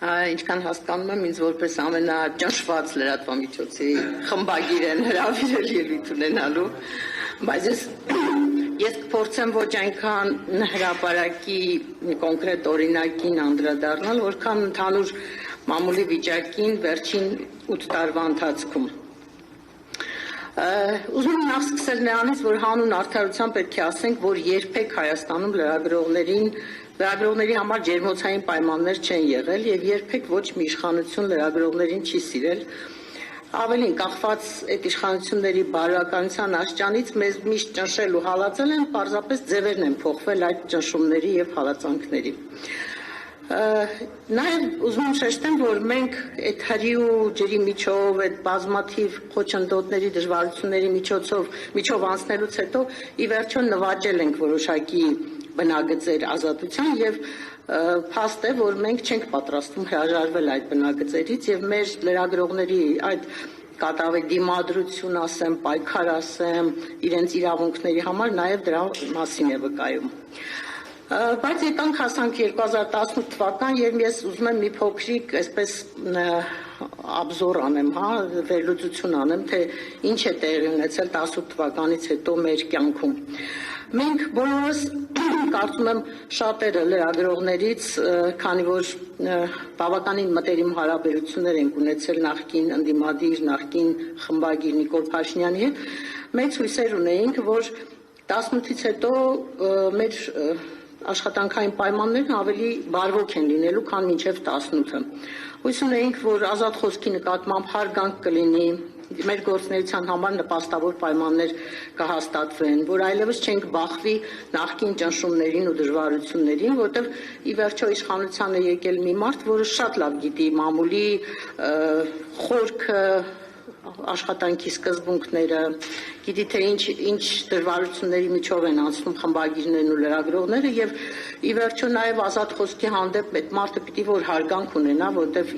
Ինչքան հասկանում եմ, ինձ որպես ամենաճնշված լրատվամիջոցի խմբագիր են հրավիրել ելույթ ունենալու, բայց ես կփորձեմ ոչ այնքան հրապարակի կոնկրետ օրինակին անդրադառնալ, որքան ընդհանուր մամուլի վիճակին վերջին 8 տարվա ընթացքում։ Ուզում եմ նախ սկսել նրանից, որ հանուն արդարության պետք է ասենք, որ երբեք Հայաստանում լրագրողների համար ջերմոցային պայմաններ չեն եղել եւ երբեք ոչ մի իշխանություն լրագրողներին չի սիրել։ Ավելին, կախված այդ իշխանությունների բարոյականության աշճանից մեզ միշտ ճնշել ու հալածել են, պարզապես ձևերն են փոխվել այդ ճնշումների եւ հալածանքների։ Նաև ուզում եմ շեշտեմ, որ մենք այդ հրի ու ջրի միջով, այդ բազմաթիվ խոչընդոտների դժվարությունների միջով անցնելուց հետո ի վերջո նվաճել ենք որոշակի բնագծեր ազատության եւ փաստ է, որ մենք չենք պատրաստվում հրաժարվել այդ բնագծերից եւ մեր լրագրողների այդ կատավի դիմադրություն ասեմ, պայքար ասեմ, իրենց իրավունքների համար նաեւ դրա մասին է վկայում։ Բայց եկանք հասանք 2018 թվական, եւ ես ուզում եմ մի փոքրիկ այսպես աբզոր անեմ, վերլուծություն անեմ, թե ինչ է տեղի ունեցել 18 թվականից հետո մեր կյանքում։ Մենք բոլորս կարծում եմ շատերը լրագրողներից, քանի որ բավականին մտերիմ հարաբերություններ ենք ունեցել նախկին ընդդիմադիր, նախկին խմբագիր Նիկոլ Փաշինյանի հետ, մեծ հույսեր ունեինք, որ 18-ից հետո մեր աշխատանքային պայմաններն ավելի բարվոք են լինելու, քան մինչև 18-ը։ Հույս ունեինք, որ ազատ խոսքի նկատմամբ հարգանք կլինի, մեր գործունեության համար նպաստավոր պայմաններ կհաստատվեն, որ այլևս չենք բախվի նախկին ճնշումներին ու դժվարություններին, որտեղ ի վերջո իշխանության է եկել մի մարդ, որը շատ լավ գիտի մամուլի խորքը, աշխատանքի սկզբունքները, գիտի թե ինչ դժվարությունների միջով են անցնում խմբագիրներն ու լրագրողները եւ ի վերջո նաեւ ազատ խոսքի հանդեպ այդ մարդը պիտի որ հարգանք ունենա, որտեւ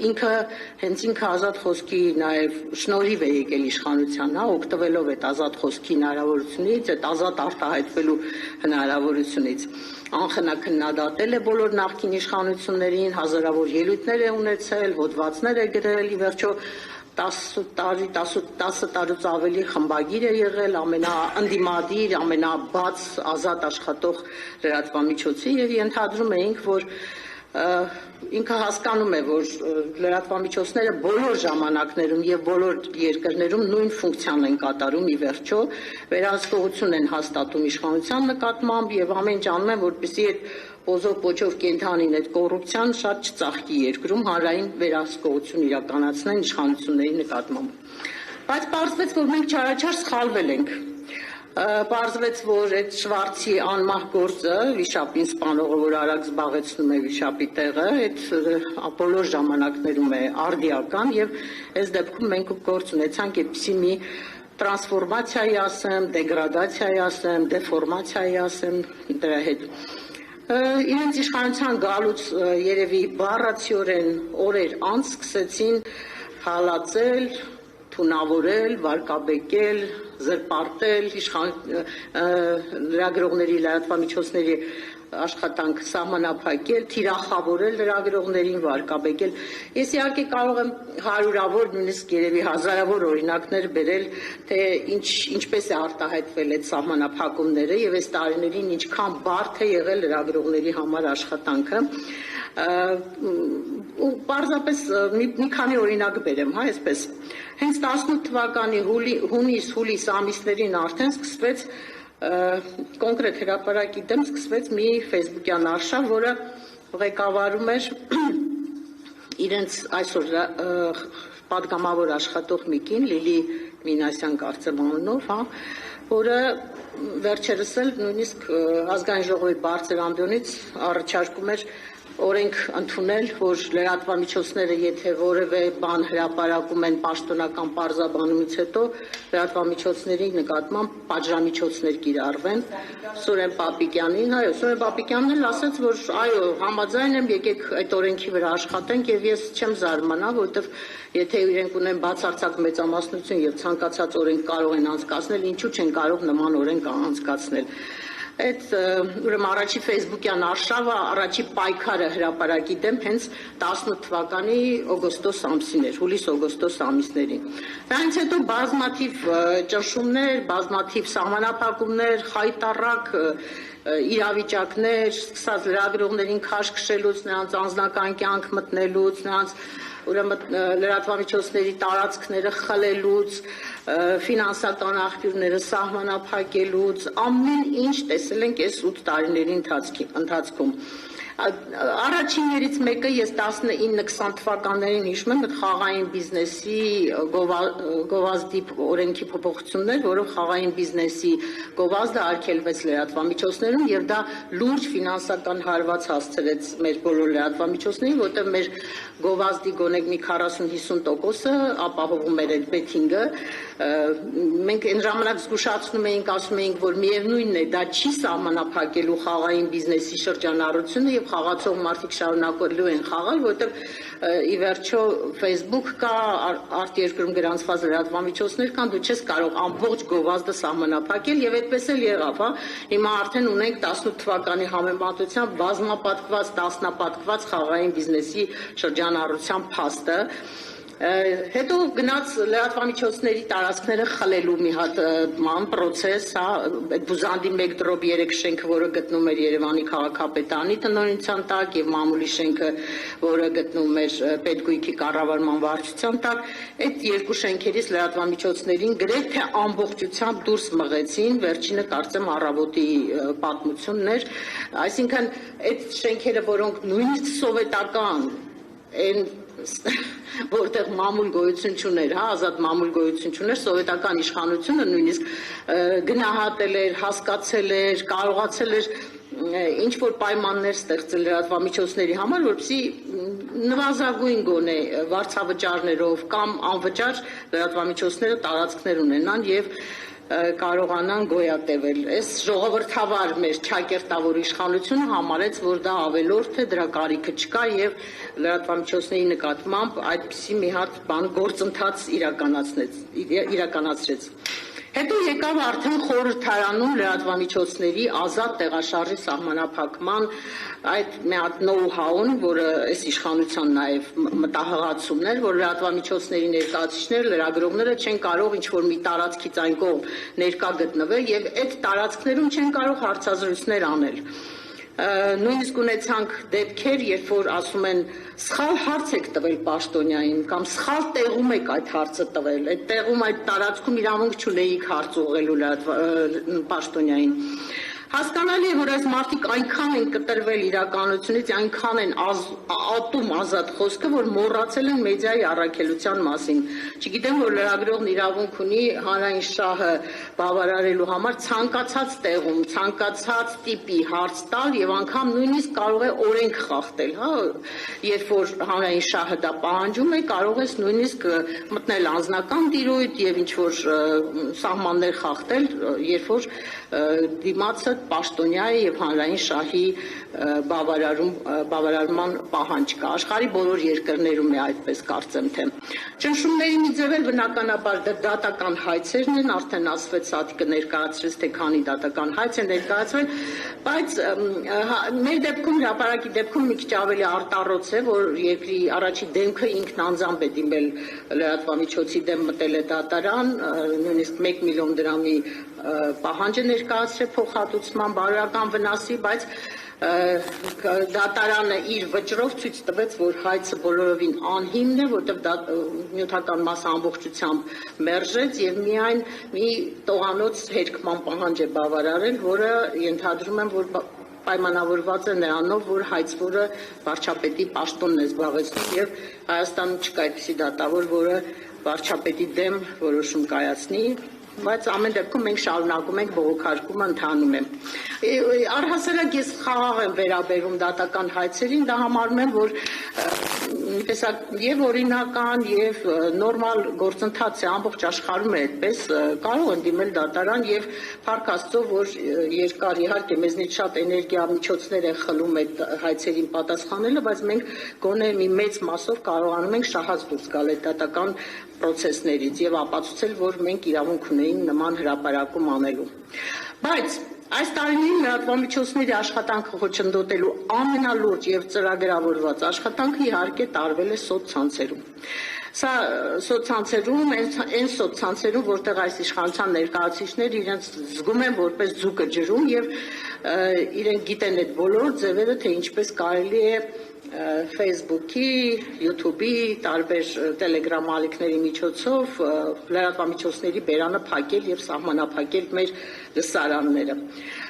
հենց ինքը ազատ խոսքի նաեւ շնորհիվ է եկել իշխանության, օգտվելով այդ ազատ խոսքի հնարավորությունից, այդ ազատ արտահայտվելու հնարավորությունից։ Անխնա քննադատել է բոլոր նախկին իշխանություններին, հազարավոր ելույթներ է ունեցել, հոդվածներ է գրել, ի վերջո 10 տարուց ավելի խմբագիր է եղել, ամենաընդդիմադիր, ամենաբաց ազատ աշխատող լրատվամիջոցի եւ ենթադրում էինք, որ ինքը հասկանում է, որ լրատվամիջոցները բոլոր ժամանակներում եւ բոլոր երկրներում նույն ֆունկցիան են կատարում ի վերջո, վերահսկողություն են հաստատում իշխանության նկատմամբ եւ ամեն ինչ անում են, որպեսզի այդ բոզով պոչով կենթանին այդ կոռուպցիան շատ չծաղկի երկրում, հանրային վերահսկողություն իրականացնեն իշխանությունների նկատմամբ։ Բայց պարզվեց, որ մենք չարաչար սխալվել ենք։ Պարզվեց, որ այդ Շվարցի անմահ գործը, վիշապին սպանողը, որ արագ զբաղեցնում է վիշապի տեղը, այդ բոլոր ժամանակներում է արդիական եւ այս դեպքում մենք գործ ունեցանք այդպիսի մի տրանսֆորմացիայի ասեմ, դեգրադացիայի ասեմ, դեֆորմացիայի ասեմ դրա հետ։ Իրենց իշխանության գալուց երևի բառացիորեն օրեր անց սկսեցին հալածել, թունավորել, վարկաբեկել, զրպարտել լրագրողների, լրատվամիջոցների աշխատանք սահմանափակել, թիրախավորել լրագրողներին, վարկաբեկել։ Ես իհարկե կարող եմ հարյուրավոր, նույնիսկ երևի հազարավոր օրինակներ բերել, թե ինչպես է արտահայտվել այդ սահմանափակումները եւ այս տարիներին ինչքան բարդ է եղել լրագրողների համար աշխատանքը։ Ու պարզապես մի քանի օրինակ բերեմ, այսպես։ Հենց 18 թվականի հունիս ամիսներին արդեն սկսվեց կոնկրետ հրապարակի դեմ սկսվեց մի ֆեյսբուքյան արշավ, որը ղեկավարում էր իրենց այսօր պատգամավոր աշխատող մի կին, Լիլի Մինասյան կարծեմ անունով, որը վերջերս էլ նույնիսկ ազգային ժողովի բարձր անդոնից առաջարկում էր օրենք ընդունել, որ լրատվամիջոցները, եթե որևէ բան հրապարակում են պաշտոնական պարզաբանումից հետո, լրատվամիջոցների նկատմամբ պատժամիջոցներ կիրառվեն։ Սուրեն Պապիկյանին, Սուրեն Պապիկյանն էլ ասաց, որ այո, համաձայն եմ, եկեք այդ օրենքի վրա աշխատենք եւ ես չեմ զարմանա, որովհետեւ եթե իրենք ունեն բացարձակ մեծամասնություն եւ ցանկացած օրենք կարող են անցկացնել, ինչու չեն կարող նման օրենք անցկացնել։ այդ ուրեմն առաջի Facebook-յան արշավը, առաջի պայքարը հրապարակի դեմ հենց 18 թվականի օգոստոս ամսին էր, հուլիս-օգոստոս ամիսներին։ Դրանից հետո բազմաթիվ ճնշումներ, բազմաթիվ սահմանափակումներ, խայտառակ իրավիճակներ, սկսած լրագրողներին քաշ քշելուց, նրանց անձնական կյանք մտնելուց, նրանց ուրեմն լրատվամիջոցների տարածքները խլելուց, ֆինանսական աղբյուրները սահմանափակելուց, ամեն ինչ տեսել ենք այս 8 տարիների ընթացքում։ Առաջիններից մեկը ես 19-20 թվականներին հիշում եմ խաղային բիզնեսի գովազդի օրենքի փոփոխություններ, որով խաղային բիզնեսի գովազդը արգելվեց լրատվամիջոցներում եւ դա լուրջ ֆինանսական հարված հասցրեց մեր բոլոր լրատվամիջոցներին, որտեղ մեր գովազդի գոնե մի 40-50%-ը ապահովում էր այդ բեթինգը։ Մենք այն ժամանակ զգուշացնում էինք, ասում էինք, որ միևնույնն է, դա չի սահմանափակելու խաղային բիզնեսի շրջանառությունը եւ խաղացող մարդիկ շարունակելու են խաղալ, որտեղ ի վերջո Facebook կա, արտերկրում գրանցված լրատվամիջոցներ կան, դու չես կարող ամբողջ գովազդը սահմանափակել եւ այդպես էլ եղավ, հա։ Հիմա արդեն ունենք 18 թվականի համեմատությամբ բազմապատկված, տասնապատկված խաղային բիզնեսի շրջանառության փաստը։ Հետո գնաց լրատվամիջոցների տարածքները խլելու մի հատ ման process, հա, այդ բուզանդի 1 դրոպ 3 շենքը, որը գտնում էր Երևանի քաղաքապետարանի տնօրինության տակ եւ մամուլի շենքը, որը գտնում էր Պետգույքի կառավարման վարչության տակ, այդ երկու շենքերից լրատվամիջոցներին գրեթե ամբողջությամբ դուրս մղեցին, վերջինը կարծեմ առավոտի պատմությունն էր, այսինքն այդ շենքերը, որոնք նույնիսկ սովետական այն որտեղ մամուլ գոյություն չուներ, հա, ազատ մամուլ գոյություն չուներ, սովետական իշխանությունը նույնիսկ գնահատել էր, հասկացել էր, կարողացել էր ինչ որ պայմաններ ստեղծել լրատվամիջոցների համար, որպեսզի նվազագույն գոնե վարձավճարներով կամ անվճար լրատվամիջոցները տարածքներ ունենան եւ կարողանան գոյատևել։ Այս ժողովրդավար մեր ճակերտավոր իշխանությունը համարեց, որ դա ավելորդ է, դրա կարիքը չկա եւ լրատվամիջոցների նկատմամբ այդպիսի մի հատ բան գործընթաց իրականացրեց։ Հետո եկավ արդեն խորհրդարանում լրատվամիջոցների ազատ տեղաշարժի սահմանափակման այդ մի հատ know-how-ն, որը այս իշխանության նաև մտահղացումն էր, որ լրատվամիջոցների ներկայացուցիչները, լրագրողները չեն կարող ինչ-որ մի տարածքից այն կողմ ներկա գտնվել եւ այդ տարածքներում չեն կարող հարցազրույցներ անել։ Նույնիսկ ունեցանք դեպքեր, երբ որ ասում են սխալ հարց եք տվել պաշտոնյային կամ սխալ տեղում եք այդ հարցը տվել, այդ տեղում այդ տարածքում իրավունք չունեիք հարց ուղղելու պաշտոնյային։ Հասկանալի է, որ այս մարդիկ այնքան են կտրվել իրականությունից, այնքան են ատում ազատ խոսքը, որ մոռացել են մեդիայի առաքելության մասին։ Չգիտեմ, որ լրագրողն իրավունք ունի հանրային շահը բավարարելու համար ցանկացած տեղում, ցանկացած տիպի հարց տալ եւ անգամ նույնիսկ կարող է օրենք խախտել, հա, երբ որ հանրային շահը դա պահանջում է, կարող ես նույնիսկ մտնել անձնական դիրույթ եւ ինչ որ սահմաններ խախտել, երբ որ դիմացը պաշտոնյա է եւ հանրային շահի բավարարման պահանջ կա։ Աշխարհի բոլոր երկրներում է այդպես կարծեմ թե։ Ճնշումների մի ձև էլ բնականաբար դատական հայցերն են, արդեն ասվեց Սաթիկը ներկայացրեց, թե քանի դատական հայց է ներկայացվել, բայց մեր դեպքում, հրապարակի դեպքում մի քիչ ավելի արտառոց է, որ երկրի առաջի դեմքը ինքն անձամբ է դիմել լրատվամիջոցի դեմ մտել է դատարան, նույնիսկ 1 միլիոն դրամի պահանջ է ներկայացրել փոխհատուցման բարոյական վնասի, բայց դատարանը իր վճռով ցույց տվեց, որ հայցը բոլորովին անհիմն է, որտեղ նյութական մասը ամբողջությամբ մերժեց եւ միայն մի տողանոց հերկման պահանջ է բավարարել, որը ենթադրում եմ, որ պայմանավորված է նրանով, որ հայցվորը վարչապետի պաշտոնն է զբաղեցնում եւ Հայաստանում չկա այդպիսի դատավոր, որը վարչապետի դեմ որոշում կայացնի, բայց ամեն դեպքում մենք շարունակում ենք բողոքարկումը ընթանում է։ Առհասարակ ես խաղաղ եմ վերաբերում դատական հայցերին, դա համարում եմ, որ եւ օրինական եւ նորմալ գործընթաց է, ամբողջ աշխարհում է այդպես, կարող են դիմել դատարան եւ փառք Աստծո, որ երկար իհարկե մեզնից շատ էներգիա միջոցներ են խլում այդ հայցերին պատասխանելը, բայց մենք գոնե մի մեծ մասով կարողանում ենք շահած դուրս գալ այդ դատական պրոցեսներից եւ ապացուցել, որ մենք իրավունք ունեինք նման հրապարակում անելու։ Բայց Այս տարիներին լրատվամիջոցների աշխատանքը խոչընդոտելու ամենալուրջ եւ ծրագրավորված աշխատանքը իհարկե տարվել է սոցցանցերում։ Սա սոցցանցերում, այն սոցցանցերում, որտեղ այս իշխանության ներկայացուցիչները իրենց զգում են որպես ձուկը ջրում եւ իրենք գիտեն այդ բոլոր ձևերը, թե ինչպես կարելի է Facebook-ի, YouTube-ի, տարբեր Telegram ալիքների միջոցով լրատվամիջոցների բերանը փակել եւ սահմանափակել մեր լսարանները։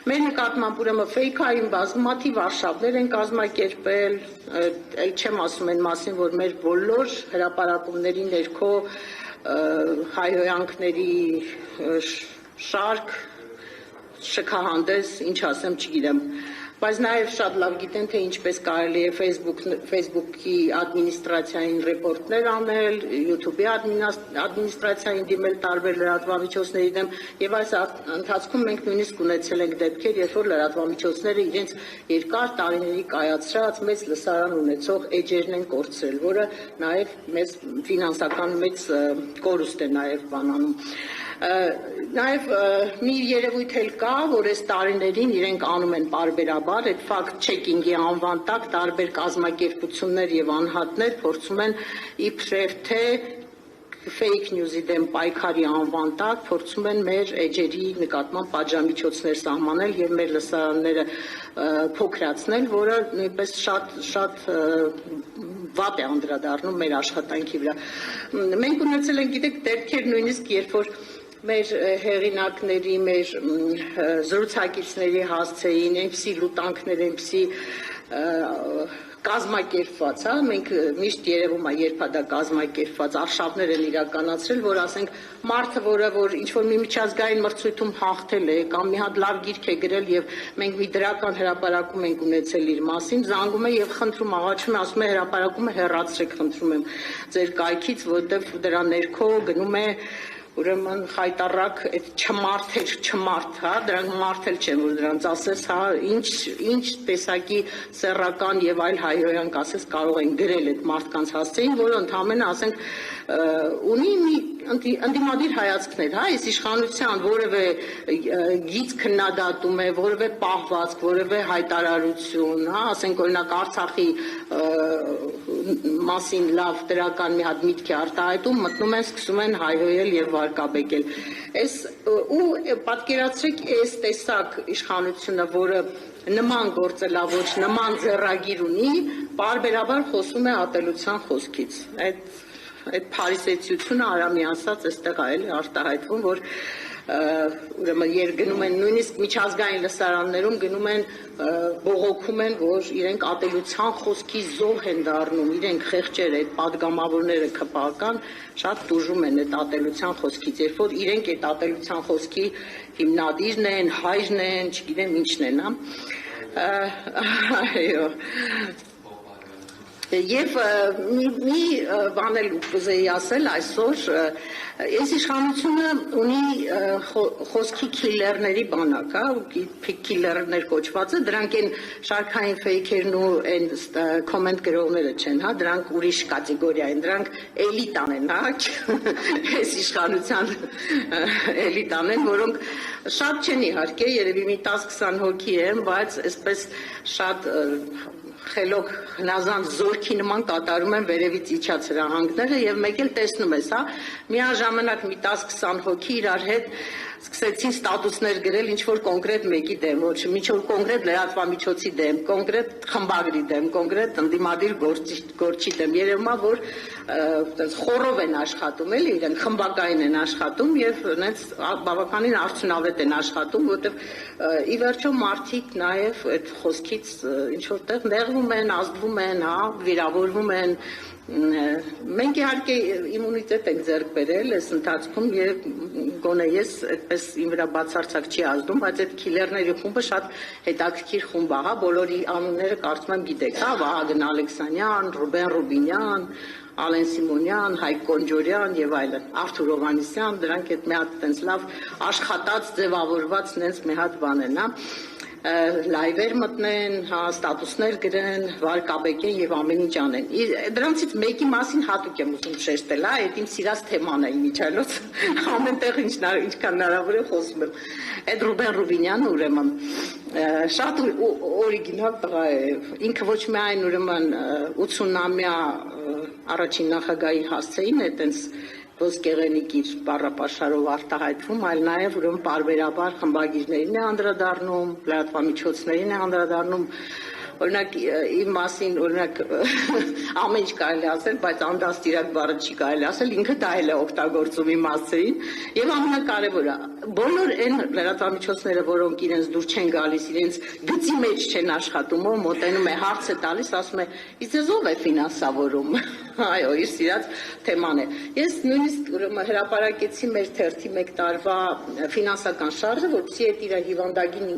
Մեր նկատմամբ ուրեմն ֆեյքային բազմաթիվ արշավներ են կազմակերպել, ել չեմ ասում այն մասին, որ մեր բոլոր հրապարակումների ներքո հայհոյանքների շարք, շքահանդես, ինչ ասեմ, չգիտեմ, բայց նաև շատ լավ գիտեն, թե ինչպես կարելի է Facebook-ի ադմինիստրացիային ռեպորտներ անել, YouTube-ի ադմինիստրացիային դիմել տարբեր լրատվամիջոցների դեմ, եւ այս ընթացքում մենք նույնիսկ ունեցել ենք դեպքեր, երբ որ լրատվամիջոցները իրենց երկար տարիների կայացրած մեծ լսարան ունեցող էջերն են կորցրել, որը նաև մեծ ֆինանսական մեծ կորուստ է նաև բանանում։ Նաև մի երևույթ էլ կա, որ այս տարիներին իրենք անում են պարբերաբար, այդ ֆակտ-չեկինգի անվան տակ տարբեր կազմակերպություններ եւ անհատներ փորձում են իբրև թե fake news-ի դեմ պայքարի անվան տակ փորձում են մեր էջերի նկատմամբ պատժամիջոցներ սահմանել եւ մեր լսարանները փոքրացնել, որը նույնպես շատ վատ է անդրադառնում մեր աշխատանքի վրա։ Մենք ունեցել ենք, գիտեք, դեպքեր նույնիսկ երբ որ մեր հեղինակների, մեր զրուցակիցների հասցեին, այնպիսի լուտանքներ, այնպիսի կազմակերպված, մենք միշտ երևում է, երբ դա կազմակերպված արշավներ են իրականացրել, որ ասենք մարդը, որ ինչ-որ մի միջազգային մրցույթում հաղթել է կամ մի հատ լավ գիրք է գրել եւ մենք մի դրական հրապարակում ենք ունեցել իր մասին, զանգում է եւ խնդրում, աղաչում է, ասում է հրապարակումը հեռացրեք, խնդրում եմ ձեր կայքից, որտեվ դրա ներքո գնում է ուրեմն խայտարակ այդ չմարդ, հա, դրանք մարդել չեն, որ դրանց ասես, հա, ինչ տեսակի սեռական եւ այլ հայհոյանք ասես կարող են գրել այդ մարդկանց հասցեին, որը ընդհանրապես ասենք ունի մի ընդդիմադիր հայացքներ, հա, այս իշխանության որևէ գիծ քննադատում է, որևէ պահվածք, որևէ հայտարարություն, հա, ասենք օրինակ Արցախի մասին լավ դրական մի հատ միտք է արտահայտում, մտնում են, սկսում են հայհոյել եւ վարկաբեկել։ Այս ու պատկերացրեք այս տեսակ իշխանությունը, որը նման գործելավոճ, նման ձեռագիր ունի, պարբերաբար խոսում է ատելության խոսքից։ Այդ փարիսեցությունը արամի ասած այստեղ է արտահայտվում, որ ուրեմն գնում են նույնիսկ միջազգային լսարաններում գնում են բողոքում են, որ իրենք ատելության խոսքի զոհ են դառնում, իրենք խեղճեր, այդ падգամավորները ԿՊԱ-կան շատ տուժում են այդ ատելության խոսքից, երբ որ իրենք այդ ատելության խոսքի հիմնադիրն են, հայրն են, չգիտեմ ինչն են, այո։ Եվ մի բան էլ կուզեի ասել այսօր, այս իշխանությունը ունի խոսքի քիլերների բանակ, քիլերներ կոչվածը, դրանք են շարքային ֆեյքերն ու այն կոմենտ գրողները չեն, հա, դրանք ուրիշ կատեգորիա են, դրանք էլիտան են, հա, այս իշխանության էլիտան են, որոնք շատ չեն իհարկե, երևի մի 10-20 հոգի են, բայց այսպես շատ խելոք հնազանդ զորքի նման կատարում են վերևից իջած հրահանգները եւ մեկ էլ տեսնում ես, հա, միաժամանակ մի 10-20 հոգի իրար հետ սկսեցին ստատուսներ գրել ինչ-որ կոնկրետ մեկի դեմ, ոչ ինչ-որ կոնկրետ լրատվամիջոցի դեմ, կոնկրետ խմբագրի դեմ, կոնկրետ ընդդիմադիր գործի դեմ, երևում է, որ խորով են աշխատում, էլի իրենք խմբակային են աշխատում եւ նենց բավականին արդյունավետ են աշխատում, որտեւ ի վերջո մարդիկ նաեւ այդ խոսքից ինչ-որտեղ նեղվում են, ազդվում են, հա, վիրավորվում են։ Մենք իհարկե իմունիտետ ենք ձեռք բերել այս ընթացքում եւ գոնե ես այդպես իմ վրա բացարձակ չի ազդում, բայց այդ քիլերների խումբը շատ հետաքրքիր խումբ է, հա, բոլորի անունները կարծում եմ գիտեք, հա, Վահագն Ալեքսանյան, Ռուբեն Ռուբինյան, Ալեն Սիմոնյան, Հայկ Կոնջորյան եւ այլն, Արթուր Հովհաննիսյան, դրանք այդ մի հատ տենց լավ աշխատած, ձևավորված նենց մի հատ բան են, հա։ լայվեր մտնեն, հա, ստատուսներ գրեն, վարկաբեկեն եւ ամեն ինչ անեն։ Դրանցից մեկի մասին հատուկ եմ ուզում շեշտել, հա, այդ իմ սիրած թեման է իմիջիայլոց, ամենտեղ ինչքան հնարավոր է խոսում եմ։ Այդ Ռուբեն Ռուբինյանը ուրեմն շատ օրիգինալ տղա է, ինքը ոչ միայն ուրեմն 80-ամյա առաջին նախագահի հասցեին է տենց ոսկեղենիկ իր բառապաշարով արտահայտվում, այլ նաև ուրեմն պարբերաբար խմբագիրներին է անդրադառնում, լրատվամիջոցներին է անդրադառնում, օրինակ իմ մասին օրինակ ամեն ինչ կարելի ասել, բայց անդաստիրակ բառը չի կարելի ասել, ինքը դա էլ է օգտագործում իմ մասին, եւ ամենակարևորը բոլոր այն լրատվամիջոցները, որոնք իրենց դուր չեն գալիս, իրենց գծի մեջ չեն աշխատում, ով մոտենում է հարց է տալիս, ասում է՝ «Իսկ ձեզ ով է ֆինանսավորում»։ Այո, իր սիրած թեման է։ Ես նույնիսկ ուրեմն հրապարակեցի մեր թերթի 1 տարվա ֆինանսական շարժը, որպեսզի այդ իր հիվանդագին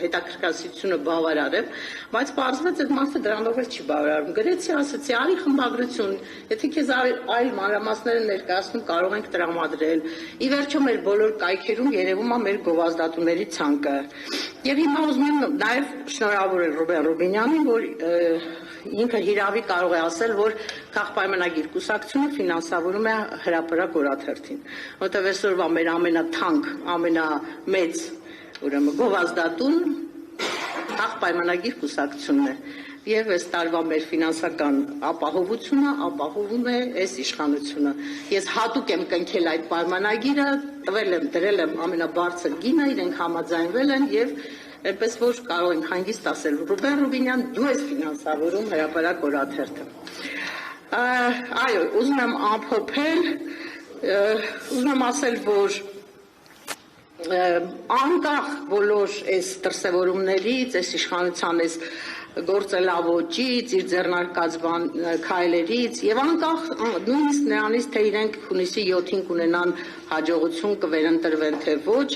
հետաքրքրասիրությունը բավարարեմ, բայց պարզվեց այդ մասը դրանով էլ չի բավարարում։ Գրեցի, ասացի՝ «Արի խմբագրություն, եթե քեզ այլ մանրամասները ներկայացնում, կարող ենք տրամադրել»։ Ի վերջո մեր բոլոր կայքերում երևում է մեր գովազդատուների ցանկը։ Եվ հիմա ուզում եմ նաև շնորհավորել Ռուբեն Ռուբինյանին, որ ինքը հիրավի կարող է ասել, որ քաղաքապայմանագիր կուսակցությունը ֆինանսավորում է հրապարակ օրաթերթին, որտեղ այսօրվա մեր ամենաթանկ, ամենամեծ ուրեմն գովազդատուն քաղաքապայմանագիր կուսակցությունն է։ Եվ այս տարվա մեր ֆինանսական ապահովությունը ապահովում է այս իշխանությունը։ Ես հատուկ եմ կնքել այդ պայմանագիրը, դրել եմ ամենաբարձր գինը, իրենք համաձայնվել են եւ այնպես որ կարող ենք հանգիստ ասել Ռուբեն Ռուբինյան, դու ես ֆինանսավորում հրապարակ օրաթերթը։ Այո, ուզում եմ ամփոփել, ուզում եմ ասել, որ անկախ բոլոր այս դրսևորումներից, այս իշխանության այս գործելավոճից, իր ձեռնարկած քայլերից եւ անկախ նույնիսկ նրանից, թե իրենք հունիսի 7-ին կունենան հաջողություն, կվերընտրվեն թե ոչ,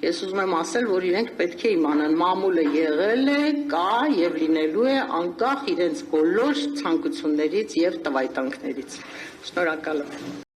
ես ուզում եմ ասել, որ իրենք պետք է իմանան, մամուլը եղել է, կա եւ լինելու է անկախ իրենց բոլոր ցանկություններից եւ տվայտանքներից։ Շնորհակալ եմ։